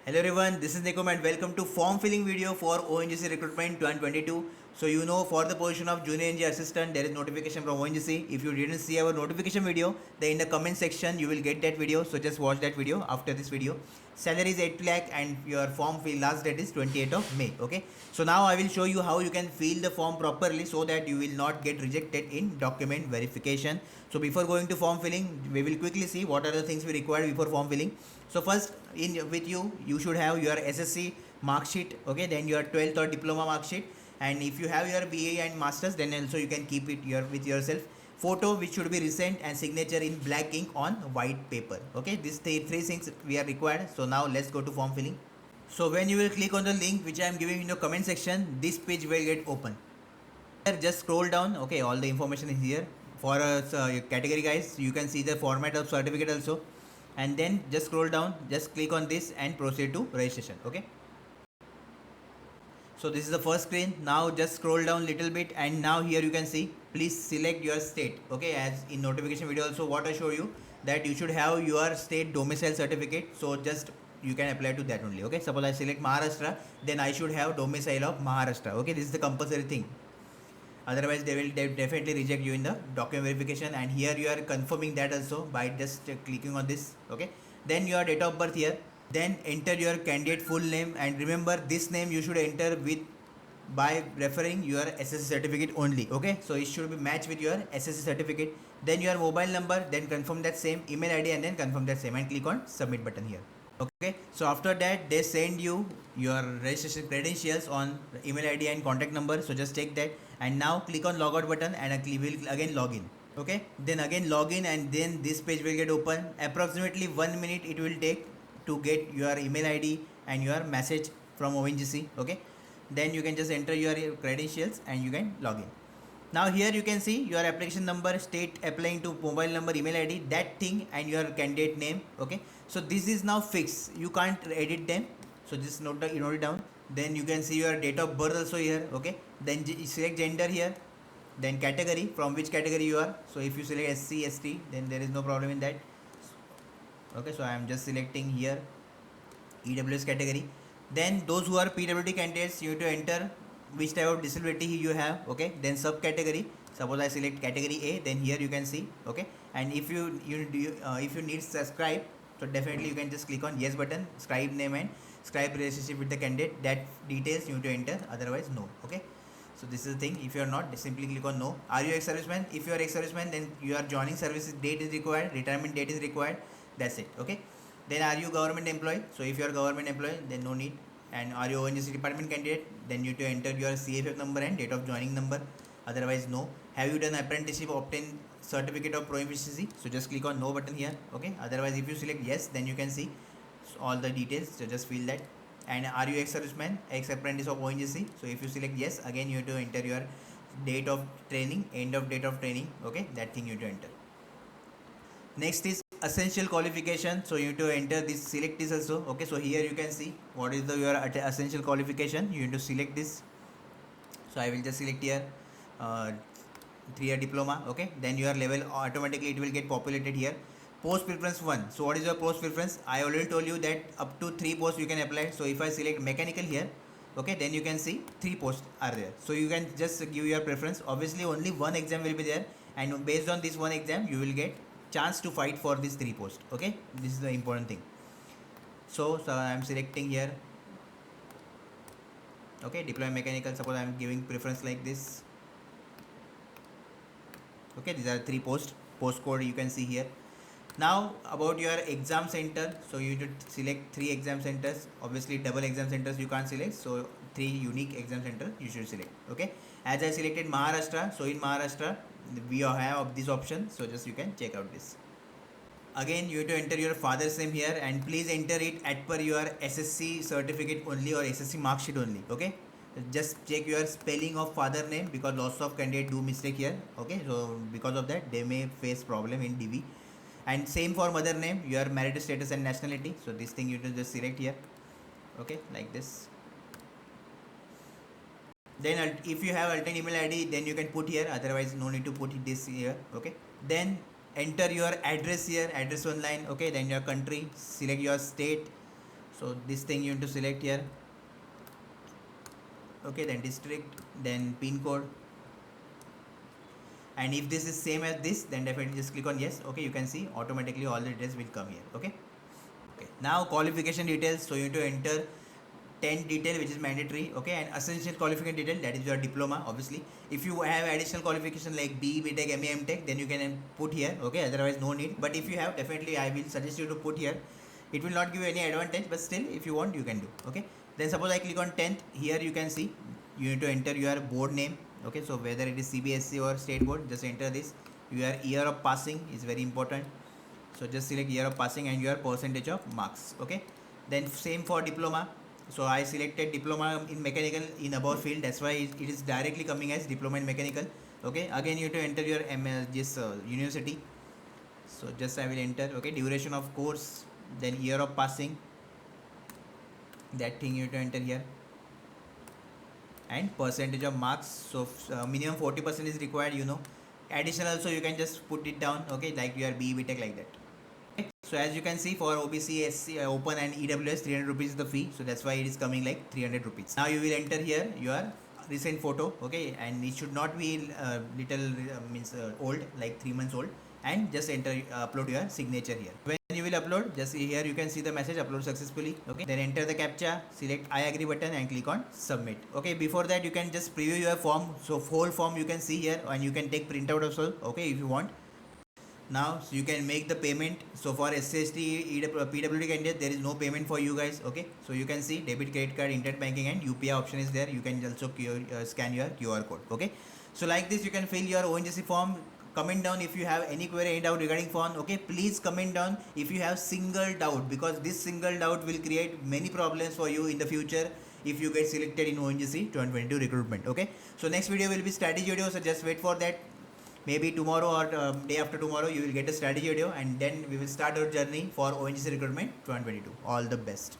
Hello everyone, this is Nikom and welcome to form filling video for ONGC recruitment 2022. So for the position of junior engineer assistant there is notification from ONGC. If you didn't see our notification video, then in the comment section you will get that video. So just watch that video after this video. Salary is 8 lakh and your form fill last date is 28th of May. Okay. So now I will show you how you can fill the form properly so that you will not get rejected in document verification. So before going to form filling, we will quickly see what are the things we require before form filling. So first with you should have your SSC mark sheet, okay, then your 12th or diploma mark sheet, and if you have your BA and masters then also you can keep it with yourself. Photo which should be recent and signature in black ink on white paper. Okay, these three things we are required. So now let's go to form filling. So when you will click on the link which I am giving in the comment section, this page will get open. Just scroll down. Okay, all the information is here. For category guys, you can see the format of certificate also, and then just scroll down, just click on this and proceed to registration. Okay, so this is the first screen. Now just scroll down little bit, and now here you can see please select your state. Okay, as in notification video also what I show you, that you should have your state domicile certificate. So just you can apply to that only. Okay, suppose I select Maharashtra, then I should have domicile of Maharashtra. Okay, this is the compulsory thing, otherwise they will definitely reject you in the document verification. And here you are confirming that also by just clicking on this. Okay, then your date of birth here, then enter your candidate full name, and remember this name you should enter with by referring your SSC certificate only. Okay, so it should be matched with your SSC certificate. Then your mobile number, then confirm that same email ID and then confirm that same and click on submit button here. Okay, so after that they send you your registration credentials on email ID and contact number. So just take that and now click on logout button and will again log in. Okay, then again log in and then this page will get open. Approximately 1 minute it will take to get your email ID and your message from ONGC. Okay, then you can just enter your credentials and you can log in. Now here you can see your application number, state applying to, mobile number, email ID, that thing, and your candidate name. Okay, so this is now fixed, you can't edit them. So just note it down. Then you can see your date of birth also here. Okay, then select gender here, then category, from which category you are. So if you select SC ST, then there is no problem in that. Okay, so I am just selecting here EWS category. Then those who are PWD candidates, you have to enter which type of disability you have. Okay, then subcategory, suppose I select category A, then here you can see. Okay, and if you need subscribe, so definitely you can just click on yes button, scribe name and scribe relationship with the candidate, that details you need to enter, otherwise no. Okay, so this is the thing. If you are not, simply click on no. Are you ex-serviceman? If you are ex-serviceman, then your joining service date is required, retirement date is required, that's it. Okay, then are you government employee? So if you are government employee, then no need. And are you ONGC department candidate? Then you need to enter your CFF number and date of joining number, otherwise no. Have you done apprenticeship, obtained certificate of proficiency? So just click on no button here. Okay, otherwise if you select yes, then you can see all the details, so just fill that. And are you ex-serviceman, ex-apprentice of ONGC? So if you select yes, again you have to enter your date of training, end of date of training. Okay, that thing you have to enter. Next is essential qualification. So you have to enter this, select this also. Okay, so here you can see what is your essential qualification. You need to select this. So I will just select here 3-year diploma. Okay, then your level automatically it will get populated here. Post preference 1. So what is your post preference? I already told you that up to 3 posts you can apply. So if I select mechanical here, okay, then you can see 3 posts are there. So you can just give your preference. Obviously only one exam will be there, and based on this one exam you will get chance to fight for these 3 posts. Okay, this is the important thing. So I am selecting here. Okay, deploy mechanical, suppose I am giving preference like this. Okay, these are 3 posts, postcode you can see here. Now about your exam center, so you should select 3 exam centers. Obviously double exam centers you can't select, so 3 unique exam centers you should select. Okay, as I selected Maharashtra, so in Maharashtra we have this option, so just you can check out this. Again you have to enter your father's name here, and please enter it as per your SSC certificate only or SSC mark sheet only. Okay, just check your spelling of father name, because lots of candidates do mistake here. Okay, so because of that they may face problem in DV. And same for mother name, your marital status and nationality. So this thing you have to just select here. Okay, like this. Then if you have alternate email ID, then you can put here, otherwise no need to put this here. Okay, then enter your address here, address online. Okay, then your country, select your state. So this thing you need to select here. Okay, then district, then pin code, and if this is same as this, then definitely just click on yes. Okay, you can see automatically all the details will come here. Okay, now qualification details. So you need to enter 10 detail, which is mandatory. Okay, and essential qualification detail, that is your diploma. Obviously, if you have additional qualification like B, BTech, MA, MTech, then you can put here. Okay, otherwise no need. But if you have, definitely I will suggest you to put here. It will not give you any advantage, but still if you want, you can do. Okay, then suppose I click on 10th. Here you can see you need to enter your board name. Okay, so whether it is CBSE or state board, just enter this. Your year of passing is very important, so just select year of passing and your percentage of marks. Okay, then same for diploma. So I selected diploma in mechanical in above field, that's why it is directly coming as diploma in mechanical. Okay, again you have to enter your university. So just I will enter. Okay, duration of course, then year of passing, that thing you have to enter here, and percentage of marks. So minimum 40% is required, additional also you can just put it down. Okay, like your B, BTech, like that. So as you can see, for OBC, SC, Open and EWS, 300 rupees is the fee. So that's why it is coming like 300 rupees. Now you will enter here your recent photo. Okay, and it should not be old, like 3 months old. And just enter, upload your signature here. When you will upload, just here you can see the message, upload successfully. Okay, then enter the captcha, select I agree button and click on submit. Okay, before that you can just preview your form. So whole form you can see here, and you can take printout also. Okay, if you want. Now so you can make the payment. So for SCST, PWD candidate, there is no payment for you guys. Okay, so you can see debit, credit card, internet banking and UPI option is there. You can also scan your QR code. Okay, so like this you can fill your ONGC form. Comment down if you have any query, any doubt regarding form. Okay, please comment down if you have single doubt, because this single doubt will create many problems for you in the future if you get selected in ONGC 2022 recruitment. Okay, so next video will be strategy video, so just wait for that. Maybe tomorrow or day after tomorrow you will get a strategy video, and then we will start our journey for ONGC recruitment 2022. All the best.